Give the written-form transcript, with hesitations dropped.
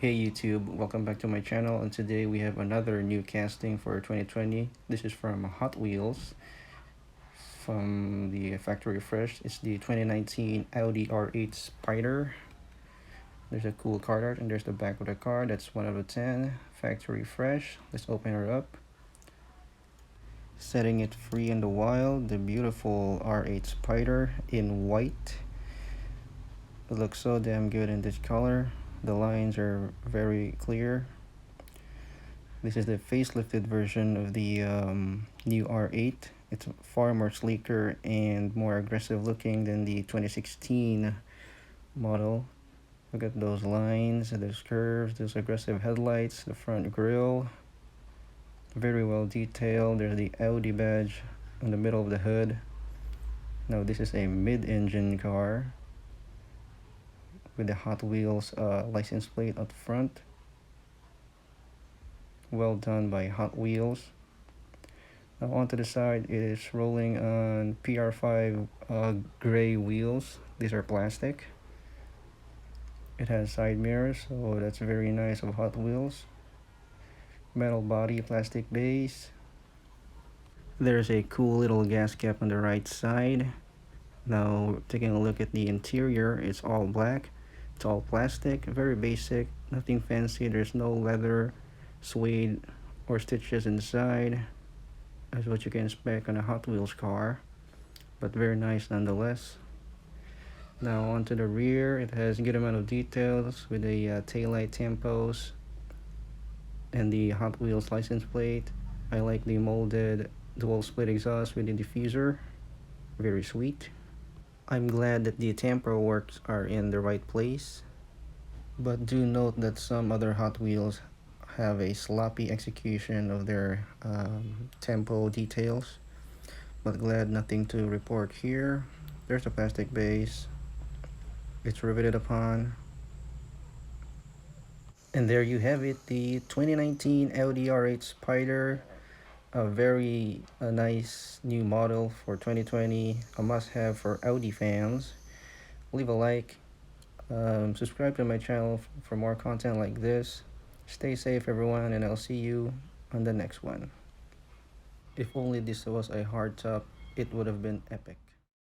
Hey YouTube, welcome back to my channel, and today we have another new casting for 2020. This is from Hot Wheels, from the factory fresh. It's the 2019 Audi R8 Spyder. There's a cool card art and there's the back of the car. That's 1 out of 10, factory fresh. Let's open her up. Setting it free in the wild, the beautiful R8 Spyder in white. It looks so damn good in this color. The lines are very clear. This is the facelifted version of the new R8. It's far more sleeker and more aggressive looking than the 2016 model. Look at those lines, those curves, those aggressive headlights, the front grille. Very well detailed. There's the Audi badge in the middle of the hood. Now this is a mid-engine car with the Hot Wheels license plate up front. Well done by Hot Wheels. Now onto the side, it is rolling on PR5 gray wheels. These are plastic. It has side mirrors, so that's very nice of Hot Wheels. Metal body, plastic base. There's a cool little gas cap on the right side. Now taking a look at the interior, it's all black. It's all plastic, very basic, nothing fancy. There's no leather, suede, or stitches inside. That's what you can expect on a Hot Wheels car, but very nice nonetheless. Now onto the rear, it has a good amount of details with the taillight tampos and the Hot Wheels license plate. I like the molded dual split exhaust with the diffuser, very sweet. I'm glad that the tamper works are in the right place, but do note that some other Hot Wheels have a sloppy execution of their tempo details, but glad nothing to report here. There's a plastic base, it's riveted upon, and there you have it, the 2019 Audi R8 Spyder. A very nice new model for 2020, a must-have for Audi fans. Leave a like, subscribe to my channel for more content like this. Stay safe everyone, and I'll see you on the next one. If only this was a hardtop, it would have been epic.